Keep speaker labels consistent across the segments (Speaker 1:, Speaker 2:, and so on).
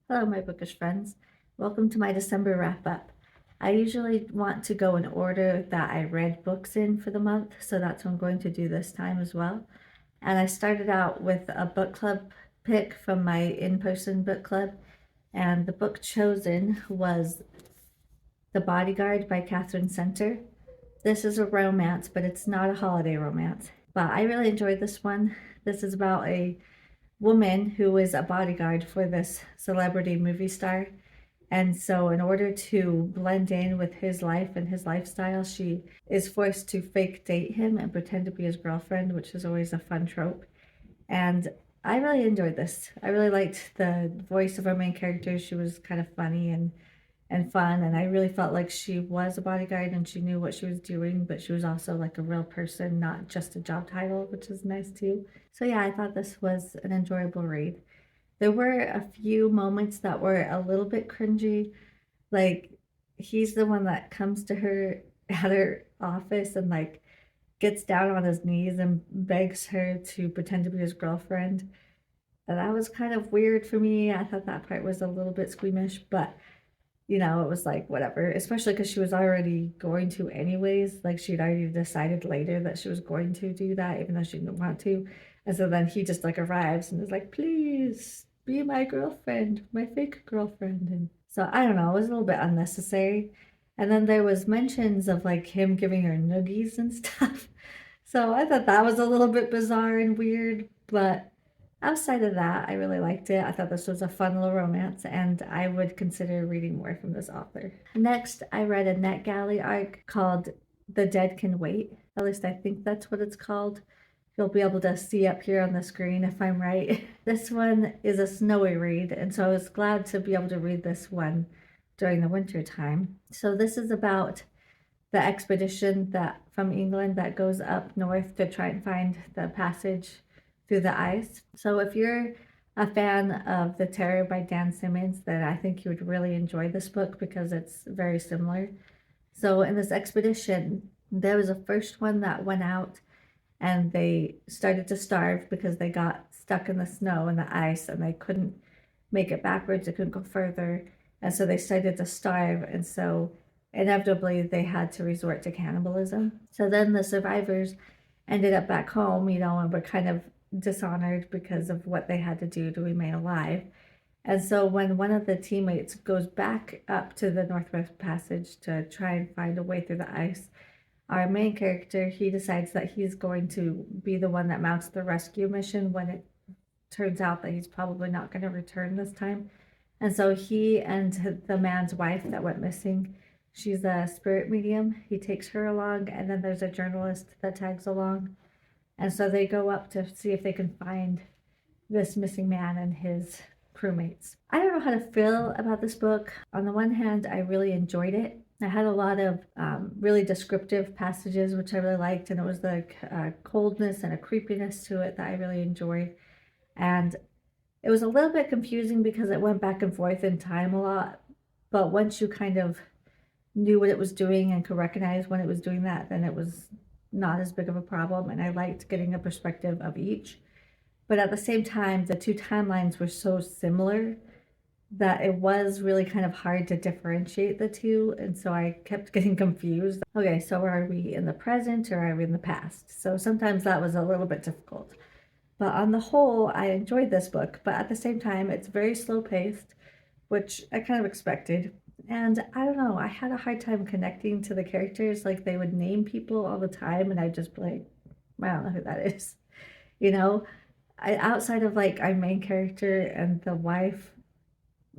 Speaker 1: Hello, my bookish friends. Welcome to my December wrap up. I usually want to go in order that I read books in for the month, so that's what I'm going to do this time as well. And I started out with a book club pick from my in-person book club, and the book chosen was The Bodyguard by Catherine Center. This is a romance, but it's not a holiday romance. But I really enjoyed this one. This is about a woman who is a bodyguard for this celebrity movie star. And so, in order to blend in with his life and his lifestyle, she is forced to fake date him and pretend to be his girlfriend, which is always a fun trope. And I really enjoyed this. I really liked the voice of our main character. She was kind of funny and fun, and I really felt like she was a bodyguard and she knew what she was doing, but she was also like a real person, not just a job title, which is nice too. So yeah, I thought this was an enjoyable read. There were a few moments that were a little bit cringy, like he's the one that comes to her at her office and like gets down on his knees and begs her to pretend to be his girlfriend. And that was kind of weird for me. I thought that part was a little bit squeamish, but it was like whatever, especially because she was already going to anyways. Like she'd already decided later that she was going to do that, even though she didn't want to. And so then he just like arrives and is like, please be my girlfriend, my fake girlfriend. And so I don't know, it was a little bit unnecessary. And then there was mentions of like him giving her noogies and stuff. So I thought that was a little bit bizarre and weird, but outside of that, I really liked it. I thought this was a fun little romance, and I would consider reading more from this author. Next, I read a NetGalley arc called The Dead Can Wait. At least I think that's what it's called. You'll be able to see up here on the screen if I'm right. This one is a snowy read, and so I was glad to be able to read this one during the winter time. So this is about the expedition that from England that goes up north to try and find the passage through the ice. So if you're a fan of The Terror by Dan Simmons, then I think you would really enjoy this book because it's very similar. So in this expedition, there was a first one that went out and they started to starve because they got stuck in the snow and the ice and they couldn't make it backwards, they couldn't go further. And so they started to starve. And so inevitably they had to resort to cannibalism. So then the survivors ended up back home, and were kind of dishonored because of what they had to do to remain alive. And so when one of the teammates goes back up to the Northwest Passage to try and find a way through the ice, our main character, he decides that he's going to be the one that mounts the rescue mission when it turns out that he's probably not going to return this time. And so he and the man's wife that went missing, she's a spirit medium, he takes her along, and then there's a journalist that tags along. And so they go up to see if they can find this missing man and his crewmates. I don't know how to feel about this book. On the one hand, I really enjoyed it. I had a lot of really descriptive passages, which I really liked, and it was like a coldness and a creepiness to it that I really enjoyed. And it was a little bit confusing because it went back and forth in time a lot, but once you kind of knew what it was doing and could recognize when it was doing that, then it was not as big of a problem, and I liked getting a perspective of each. But at the same time, the two timelines were so similar that it was really kind of hard to differentiate the two, and so I kept getting confused. Okay, so are we in the present or are we in the past? So sometimes that was a little bit difficult. But on the whole, I enjoyed this book, but at the same time, it's very slow paced, which I kind of expected. And I don't know, I had a hard time connecting to the characters. Like they would name people all the time, and I'd just be like, I don't know who that is. You know, outside of like our main character and the wife,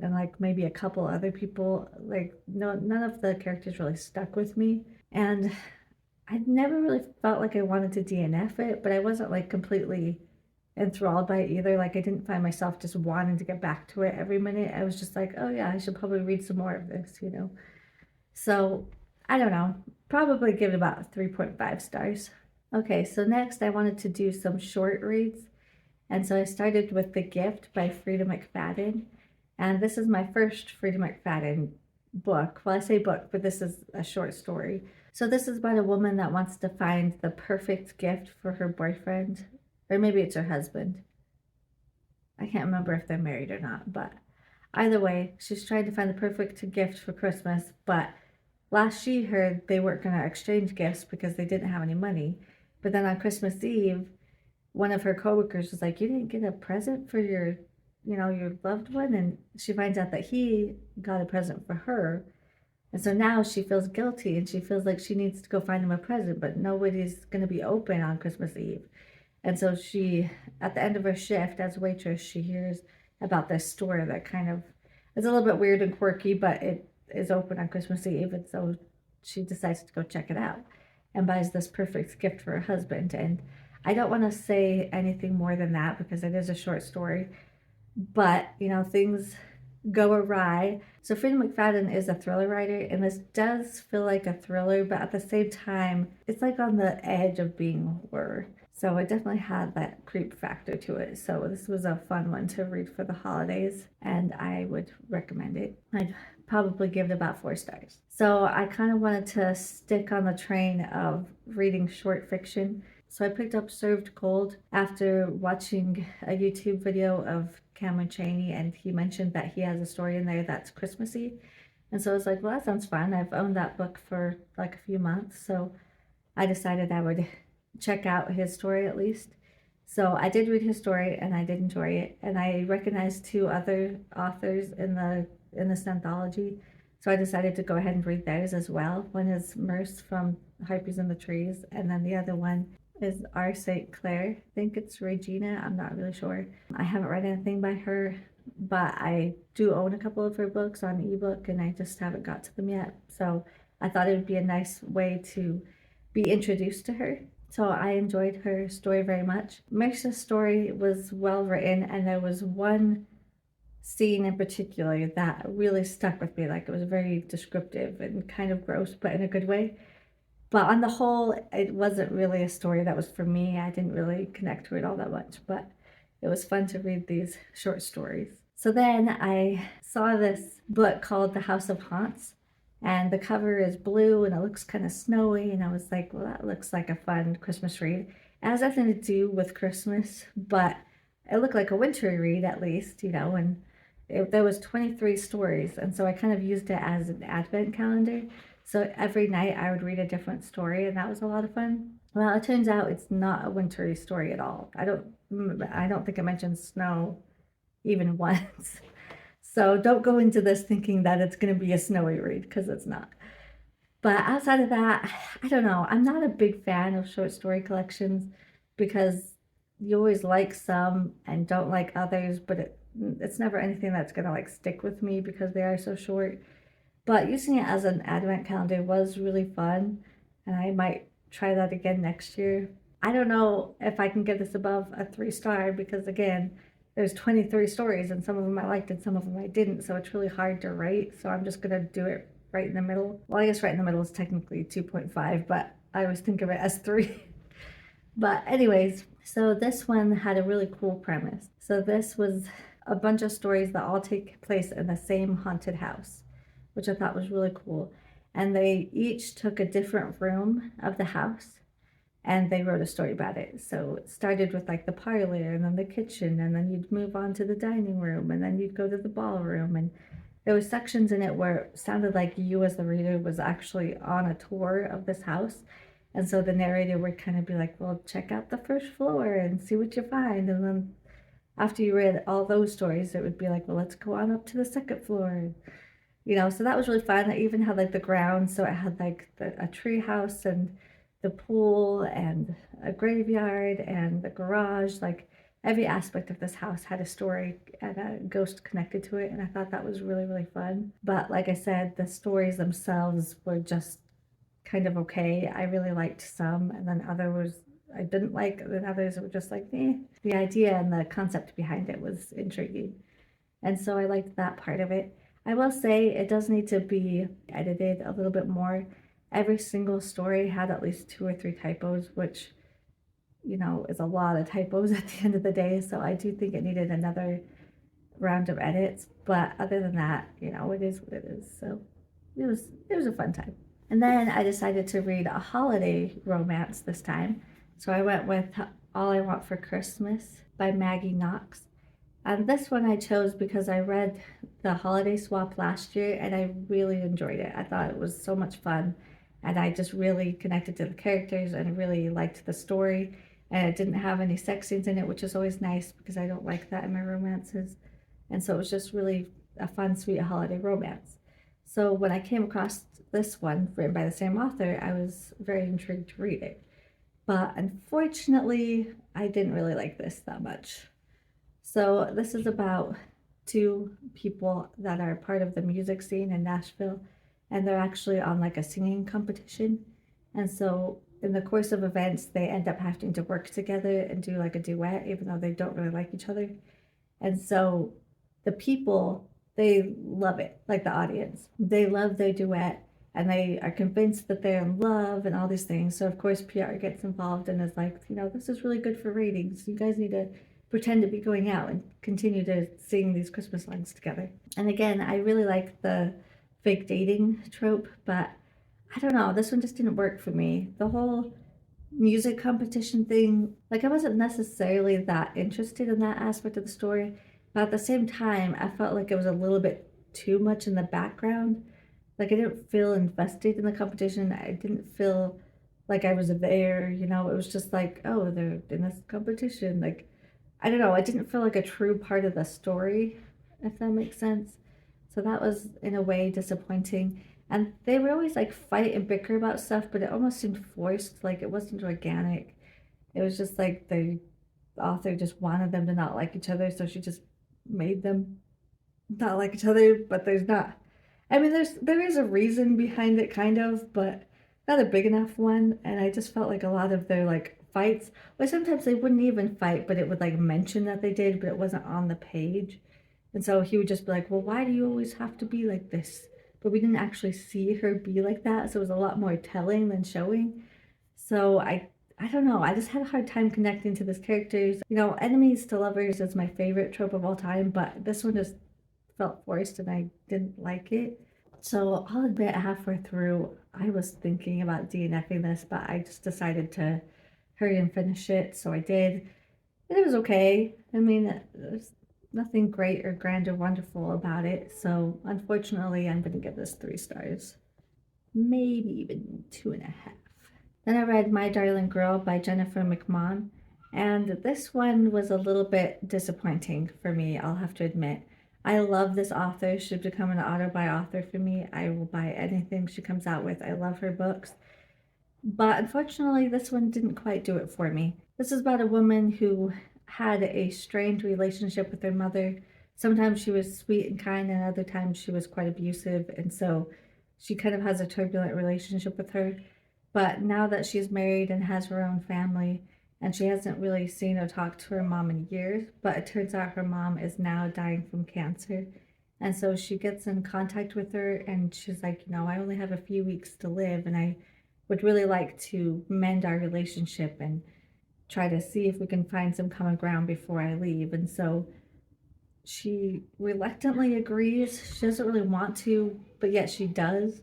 Speaker 1: and like maybe a couple other people, like no, none of the characters really stuck with me. And I never really felt like I wanted to DNF it, but I wasn't like completely enthralled by it either. Like I didn't find myself just wanting to get back to it every minute. I was just like, oh yeah, I should probably read some more of this, you know. So I don't know, probably give it about 3.5 stars. Okay, so next I wanted to do some short reads. And so I started with The Gift by Frida McFadden. And this is my first Frida McFadden book. Well, I say book, but this is a short story. So this is about a woman that wants to find the perfect gift for her boyfriend, or maybe it's her husband. I can't remember if they're married or not, but either way, she's trying to find the perfect gift for Christmas. But last she heard, they weren't going to exchange gifts because they didn't have any money. But then on Christmas Eve, one of her coworkers was like, you didn't get a present for your, your loved one? And she finds out that he got a present for her. And so now she feels guilty and she feels like she needs to go find him a present, but nobody's going to be open on Christmas Eve. And so she, at the end of her shift as a waitress, she hears about this store that kind of is a little bit weird and quirky, but it is open on Christmas Eve. And so she decides to go check it out and buys this perfect gift for her husband. And I don't want to say anything more than that because it is a short story, but things go awry. So Frida McFadden is a thriller writer, and this does feel like a thriller, but at the same time, it's like on the edge of being horror. So it definitely had that creep factor to it. So this was a fun one to read for the holidays, and I would recommend it. I'd probably give it about 4 stars. So I kind of wanted to stick on the train of reading short fiction. So I picked up Served Cold after watching a YouTube video of Cameron Chaney, and he mentioned that he has a story in there that's Christmassy. And so I was like, well, that sounds fun. I've owned that book for like a few months. So I decided I would check out his story at least. So I did read his story and I did enjoy it. And I recognized 2 other authors in this anthology. So I decided to go ahead and read theirs as well. One is Merce from Harpies in the Trees, and then the other one is R. St. Clair. I think it's Regina. I'm not really sure. I haven't read anything by her, but I do own a couple of her books on ebook and I just haven't got to them yet. So I thought it would be a nice way to be introduced to her. So I enjoyed her story very much. Merce's story was well written, and there was one scene in particular that really stuck with me. Like, it was very descriptive and kind of gross, but in a good way. But on the whole, it wasn't really a story that was for me. I didn't really connect to it all that much, but it was fun to read these short stories. So then I saw this book called The House of Haunts, and the cover is blue and it looks kind of snowy, and I was like, well, that looks like a fun Christmas read. It has nothing to do with Christmas, but it looked like a winter read at least, and there was 23 stories, and so I kind of used it as an advent calendar. So every night I would read a different story, and that was a lot of fun. Well, it turns out it's not a wintry story at all. I don't think it mentions snow even once. So don't go into this thinking that it's going to be a snowy read, because it's not. But outside of that, I don't know. I'm not a big fan of short story collections because you always like some and don't like others, but it's never anything that's going to like stick with me because they are so short. But using it as an advent calendar was really fun, and I might try that again next year. I don't know if I can get this above a 3-star because, again, there's 23 stories and some of them I liked and some of them I didn't, so it's really hard to rate. So I'm just going to do it right in the middle. Well, I guess right in the middle is technically 2.5, but I always think of it as 3. But anyways, so this one had a really cool premise. So this was a bunch of stories that all take place in the same haunted house, which I thought was really cool. And they each took a different room of the house and they wrote a story about it. So it started with like the parlor and then the kitchen, and then you'd move on to the dining room, and then you'd go to the ballroom. And there were sections in it where it sounded like you as the reader was actually on a tour of this house. And so the narrator would kind of be like, well, check out the first floor and see what you find. And then after you read all those stories, it would be like, well, let's go on up to the second floor. So that was really fun. I even had like the ground, so it had like a tree house and the pool and a graveyard and the garage. Like every aspect of this house had a story and a ghost connected to it, and I thought that was really, really fun. But like I said, the stories themselves were just kind of okay. I really liked some, and then I didn't like, and others were just like, eh. The idea and the concept behind it was intriguing. And so I liked that part of it. I will say it does need to be edited a little bit more. Every single story had at least 2 or 3 typos, which, is a lot of typos at the end of the day. So I do think it needed another round of edits. But other than that, it is what it is. So it was a fun time. And then I decided to read a holiday romance this time. So I went with All I Want for Christmas by Maggie Knox. And this one I chose because I read The Holiday Swap last year and I really enjoyed it. I thought it was so much fun and I just really connected to the characters and really liked the story. And it didn't have any sex scenes in it, which is always nice because I don't like that in my romances. And so it was just really a fun, sweet holiday romance. So when I came across this one written by the same author, I was very intrigued to read it. But unfortunately, I didn't really like this that much. So this is about 2 people that are part of the music scene in Nashville, and they're actually on like a singing competition. And so in the course of events, they end up having to work together and do like a duet, even though they don't really like each other. And so the people, they love it, like the audience. They love their duet and they are convinced that they're in love and all these things. So of course PR gets involved and is like, this is really good for ratings. You guys need to pretend to be going out and continue to sing these Christmas songs together. And again, I really like the fake dating trope, but I don't know, this one just didn't work for me. The whole music competition thing, like I wasn't necessarily that interested in that aspect of the story, but at the same time, I felt like it was a little bit too much in the background. Like I didn't feel invested in the competition. I didn't feel like I was there, it was just like, oh, they're in this competition. Like, I don't know, it didn't feel like a true part of the story, if that makes sense. So that was in a way disappointing. And they would always like fight and bicker about stuff, but it almost seemed forced, like it wasn't organic. It was just like the author just wanted them to not like each other, so she just made them not like each other, but there's not. I mean, there is a reason behind it, kind of, but not a big enough one. And I just felt like a lot of their like fights, well, sometimes they wouldn't even fight, but it would like mention that they did, but it wasn't on the page. And so he would just be like, well, why do you always have to be like this? But we didn't actually see her be like that, so it was a lot more telling than showing. So I don't know, I just had a hard time connecting to these characters. Enemies to lovers is my favorite trope of all time, but this one just felt forced and I didn't like it. So I'll admit halfway through, I was thinking about DNFing this, but I just decided to hurry and finish it. So I did. And it was okay. I mean, there's nothing great or grand or wonderful about it. So unfortunately, I'm going to give this 3 stars, maybe even 2.5. Then I read My Darling Girl by Jennifer McMahon. And this one was a little bit disappointing for me, I'll have to admit. I love this author. She'd become an auto-buy author for me. I will buy anything she comes out with. I love her books. But unfortunately, this one didn't quite do it for me. This is about a woman who had a strained relationship with her mother. Sometimes she was sweet and kind, and other times she was quite abusive. And so she kind of has a turbulent relationship with her. But now that she's married and has her own family, and she hasn't really seen or talked to her mom in years, but it turns out her mom is now dying from cancer. And so she gets in contact with her and she's like, I only have a few weeks to live and I would really like to mend our relationship and try to see if we can find some common ground before I leave. And so she reluctantly agrees. She doesn't really want to, but yet she does.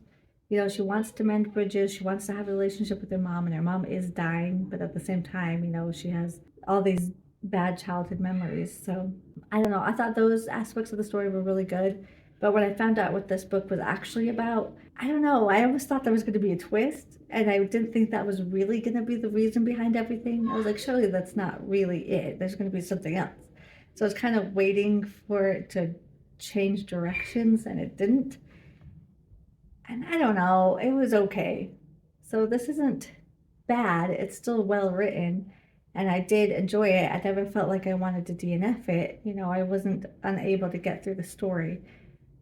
Speaker 1: She wants to mend bridges. She wants to have a relationship with her mom, and her mom is dying, but at the same time, she has all these bad childhood memories. So I don't know. I thought those aspects of the story were really good. But when I found out what this book was actually about, I don't know. I almost thought there was going to be a twist, and I didn't think that was really going to be the reason behind everything. I was like, surely that's not really it. There's going to be something else. So I was kind of waiting for it to change directions, and it didn't. And I don't know, it was okay. So this isn't bad. It's still well written, and I did enjoy it. I never felt like I wanted to DNF it. I wasn't unable to get through the story.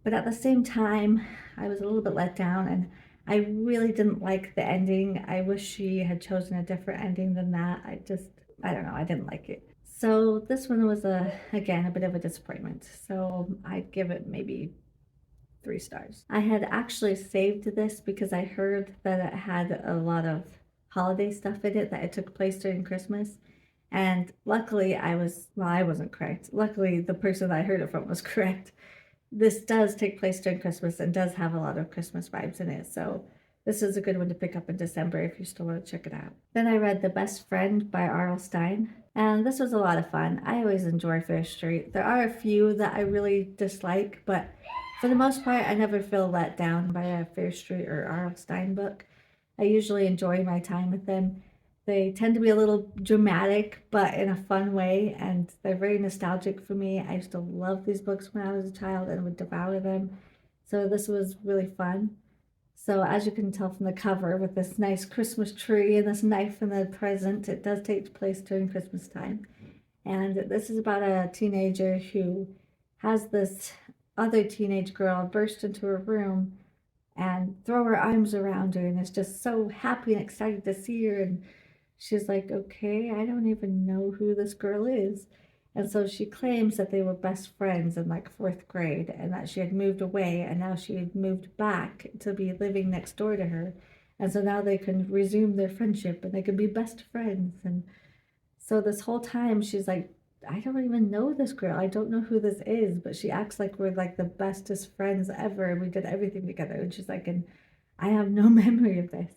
Speaker 1: But at the same time, I was a little bit let down, and I really didn't like the ending. I wish she had chosen a different ending than that. I don't know, I didn't like it. So this one was again, a bit of a disappointment. So I'd give it maybe 3 stars. I had actually saved this because I heard that it had a lot of holiday stuff in it, that it took place during Christmas. And luckily, I wasn't correct. Luckily, the person I heard it from was correct. This does take place during Christmas and does have a lot of Christmas vibes in it. So this is a good one to pick up in December if you still want to check it out. Then I read The Best Friend by R.L. Stein. And this was a lot of fun. I always enjoy Fair Street. There are a few that I really dislike, but for the most part, I never feel let down by a Fair Street or R.L. Stein book. I usually enjoy my time with them. They tend to be a little dramatic, but in a fun way, and they're very nostalgic for me. I used to love these books when I was a child and would devour them. So this was really fun. So as you can tell from the cover, with this nice Christmas tree and this knife and the present, it does take place during Christmas time. And this is about a teenager who has this other teenage girl burst into her room and throw her arms around her and is just so happy and excited to see her. And she's like, okay, I don't even know who this girl is. And so she claims that they were best friends in like fourth grade and that she had moved away and now she had moved back to be living next door to her. And so now they can resume their friendship and they can be best friends. And so this whole time she's like, I don't even know this girl. I don't know who this is, but she acts like we're like the bestest friends ever. And we did everything together. And she's like, and I have no memory of this.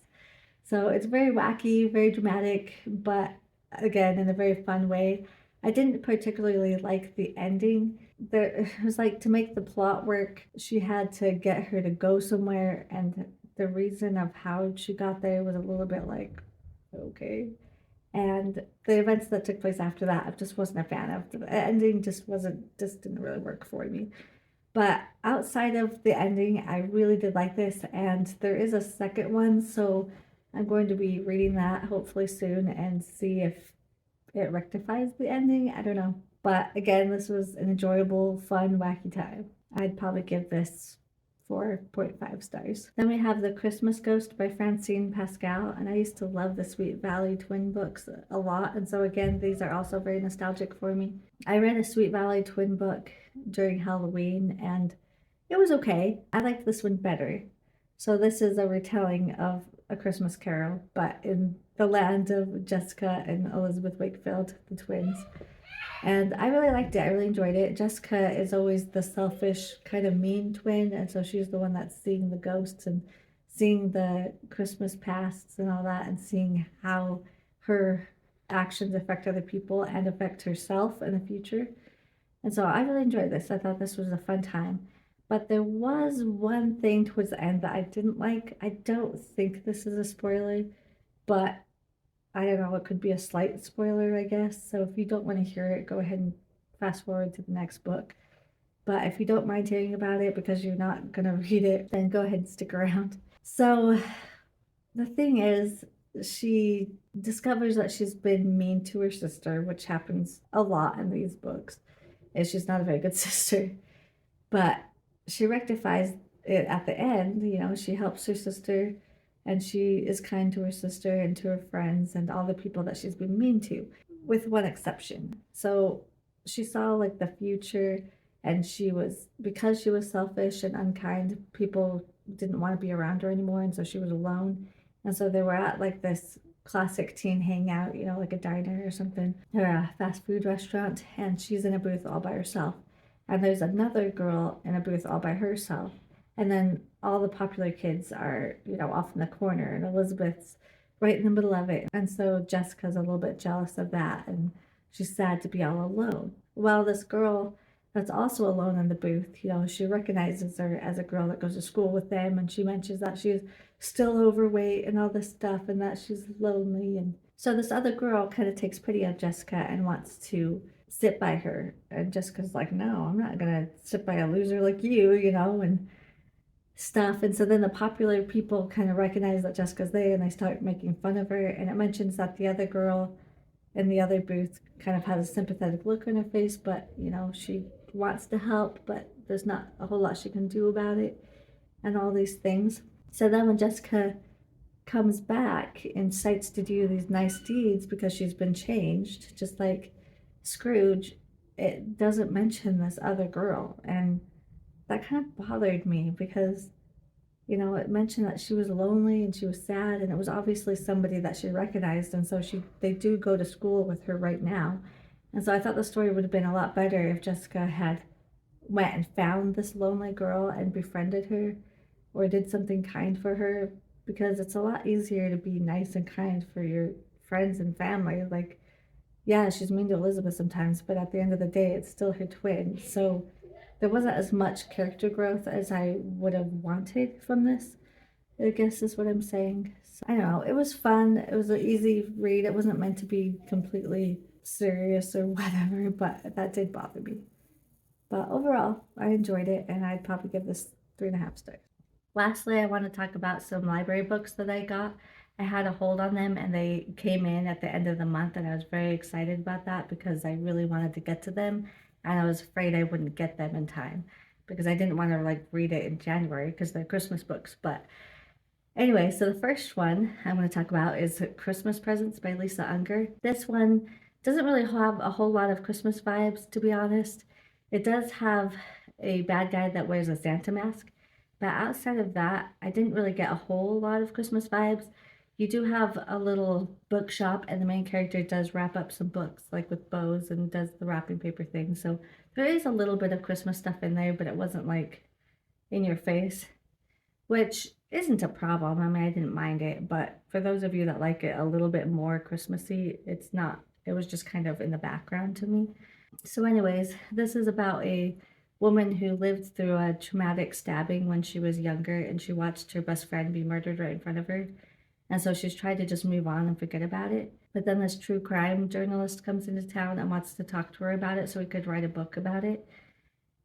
Speaker 1: So it's very wacky, very dramatic, but again, in a very fun way. I didn't particularly like the ending. It was like, to make the plot work, she had to get her to go somewhere, and the reason of how she got there was a little bit like, okay. And the events that took place after that, I just wasn't a fan of. The ending just didn't really work for me. But outside of the ending, I really did like this, and there is a second one, so I'm going to be reading that hopefully soon and see if it rectifies the ending. I don't know. But again, this was an enjoyable, fun, wacky time. I'd probably give this 4.5 stars. Then we have The Christmas Ghost by Francine Pascal, and I used to love the Sweet Valley Twin books a lot, and so again, these are also very nostalgic for me. I read a Sweet Valley Twin book during Halloween, and it was okay. I liked this one better. So this is a retelling of A Christmas Carol, but in the land of Jessica and Elizabeth Wakefield, the twins. And I really liked it. I really enjoyed it. Jessica is always the selfish, kind of mean twin, and so she's the one that's seeing the ghosts and seeing the Christmas pasts and all that, and seeing how her actions affect other people and affect herself in the future. And so I really enjoyed this. I thought this was a fun time. But there was one thing towards the end that I didn't like. I don't think this is a spoiler, but I don't know, it could be a slight spoiler, I guess. So if you don't want to hear it, go ahead and fast forward to the next book. But if you don't mind hearing about it because you're not going to read it, then go ahead and stick around. So the thing is, she discovers that she's been mean to her sister, which happens a lot in these books, and she's not a very good sister. But she rectifies it at the end. You know, she helps her sister and she is kind to her sister and to her friends and all the people that she's been mean to, with one exception. So she saw like the future, and because she was selfish and unkind, people didn't want to be around her anymore, and so she was alone. And so they were at like this classic teen hangout, you know, like a diner or something, or a fast food restaurant, and she's in a booth all by herself. And there's another girl in a booth all by herself. And then all the popular kids are, you know, off in the corner, and Elizabeth's right in the middle of it. And so Jessica's a little bit jealous of that, and she's sad to be all alone. Well, this girl that's also alone in the booth, you know, she recognizes her as a girl that goes to school with them, and she mentions that she's still overweight and all this stuff, and that she's lonely. And so this other girl kind of takes pity on Jessica and wants to sit by her, and Jessica's like, no, I'm not gonna sit by a loser like you know, and stuff. And so then the popular people kind of recognize that Jessica's there, and they start making fun of her. And it mentions that the other girl in the other booth kind of has a sympathetic look on her face, but you know, she wants to help, but there's not a whole lot she can do about it, and all these things. So then when Jessica comes back and decides to do these nice deeds because she's been changed, just like Scrooge, it doesn't mention this other girl. And that kind of bothered me because, it mentioned that she was lonely and she was sad, and it was obviously somebody that she recognized. And so they do go to school with her right now. And so I thought the story would have been a lot better if Jessica had went and found this lonely girl and befriended her or did something kind for her, because it's a lot easier to be nice and kind for your friends and family. Like, yeah, she's mean to Elizabeth sometimes, but at the end of the day, it's still her twin. So there wasn't as much character growth as I would have wanted from this, I guess is what I'm saying. So, I don't know. It was fun. It was an easy read. It wasn't meant to be completely serious or whatever, but that did bother me. But overall, I enjoyed it, and I'd probably give this 3.5 stars. Lastly, I want to talk about some library books that I got. I had a hold on them and they came in at the end of the month, and I was very excited about that because I really wanted to get to them, and I was afraid I wouldn't get them in time because I didn't want to like read it in January because they're Christmas books. But anyway, so the first one I'm going to talk about is Christmas Presents by Lisa Unger. This one doesn't really have a whole lot of Christmas vibes, to be honest. It does have a bad guy that wears a Santa mask, but outside of that, I didn't really get a whole lot of Christmas vibes. You do have a little bookshop, and the main character does wrap up some books, like with bows, and does the wrapping paper thing. So there is a little bit of Christmas stuff in there, but it wasn't like in your face, which isn't a problem. I mean, I didn't mind it, but for those of you that like it a little bit more Christmassy, it's not. It was just kind of in the background to me. So, anyways, this is about a woman who lived through a traumatic stabbing when she was younger, and she watched her best friend be murdered right in front of her. And so she's tried to just move on and forget about it. But then this true crime journalist comes into town and wants to talk to her about it so he could write a book about it.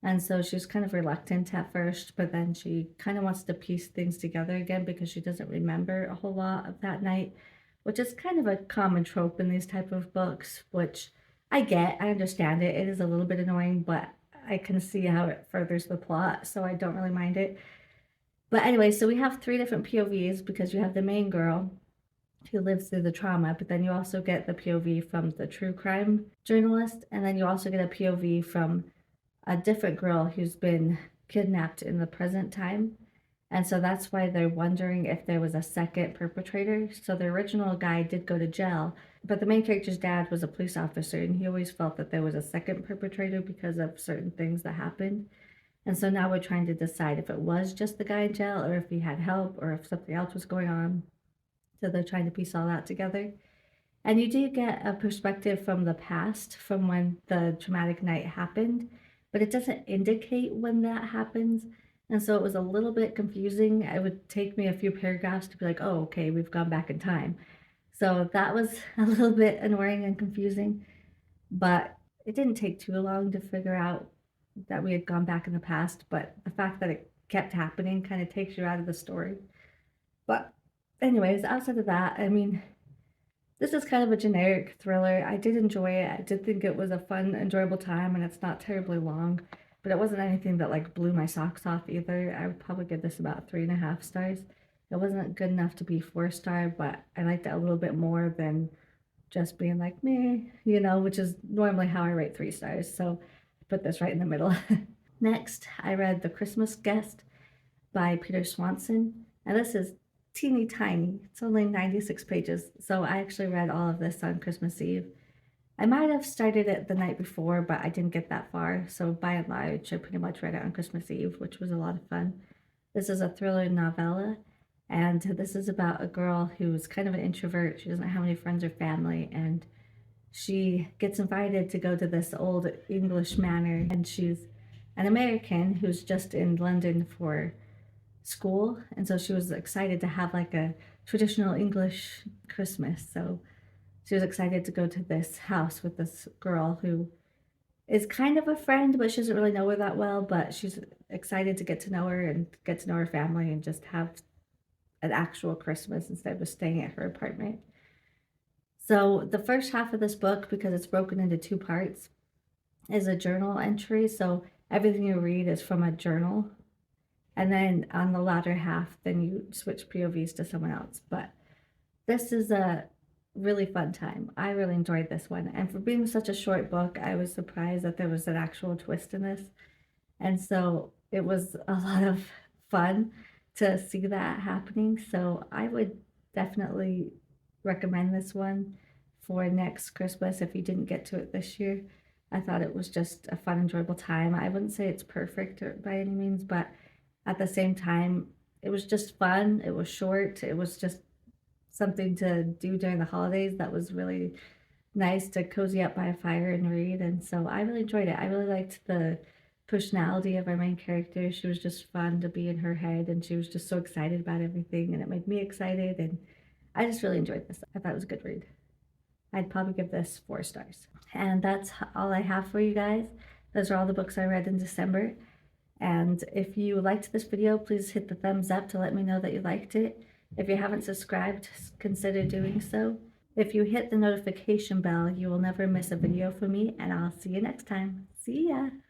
Speaker 1: And so she was kind of reluctant at first, but then she kind of wants to piece things together again because she doesn't remember a whole lot of that night, which is kind of a common trope in these type of books, which I get, I understand it. It is a little bit annoying, but I can see how it furthers the plot, so I don't really mind it. But anyway, so we have 3 different POVs because you have the main girl who lives through the trauma, but then you also get the POV from the true crime journalist, and then you also get a POV from a different girl who's been kidnapped in the present time. And so that's why they're wondering if there was a second perpetrator. So the original guy did go to jail, but the main character's dad was a police officer, and he always felt that there was a second perpetrator because of certain things that happened. And so now we're trying to decide if it was just the guy in jail or if he had help or if something else was going on. So they're trying to piece all that together. And you do get a perspective from the past, from when the traumatic night happened, but it doesn't indicate when that happens. And so it was a little bit confusing. It would take me a few paragraphs to be like, oh, okay, we've gone back in time. So that was a little bit annoying and confusing, but it didn't take too long to figure out that we had gone back in the past. But the fact that it kept happening kind of takes you out of the story. But, anyways, outside of that, I mean, this is kind of a generic thriller. I did enjoy it. I did think it was a fun, enjoyable time, and it's not terribly long, but it wasn't anything that like blew my socks off either. I would probably give this about 3.5 stars. It wasn't good enough to be 4 star, but I liked it a little bit more than just being like me, which is normally how I rate 3 stars. So I put this right in the middle. Next, I read The Christmas Guest by Peter Swanson, and this is teeny tiny. It's only 96 pages, so I actually read all of this on Christmas Eve. I might have started it the night before, but I didn't get that far, so by and large, I pretty much read it on Christmas Eve, which was a lot of fun. This is a thriller novella, and this is about a girl who's kind of an introvert. She doesn't have any friends or family, and she gets invited to go to this old English manor, and she's an American who's just in London for school, and so she was excited to have like a traditional English Christmas. So she was excited to go to this house with this girl who is kind of a friend, but she doesn't really know her that well, but she's excited to get to know her and get to know her family and just have an actual Christmas instead of just staying at her apartment. So the first half of this book, because it's broken into 2 parts, is a journal entry. So everything you read is from a journal, And then on the latter half, then you switch POVs to someone else. But this is a really fun time. I really enjoyed this one. And for being such a short book, I was surprised that there was an actual twist in this. And so it was a lot of fun to see that happening. So I would definitely recommend this one for next Christmas if you didn't get to it this year. I thought it was just a fun, enjoyable time. I wouldn't say it's perfect by any means, but at the same time, it was just fun. It was short. It was just something to do during the holidays that was really nice to cozy up by a fire and read. And so I really enjoyed it. I really liked the personality of our main character. She was just fun to be in her head, and she was just so excited about everything, and it made me excited. And I just really enjoyed this. I thought it was a good read. I'd probably give this 4 stars. And that's all I have for you guys. Those are all the books I read in December. And if you liked this video, please hit the thumbs up to let me know that you liked it. If you haven't subscribed, consider doing so. If you hit the notification bell, you will never miss a video from me, and I'll see you next time. See ya!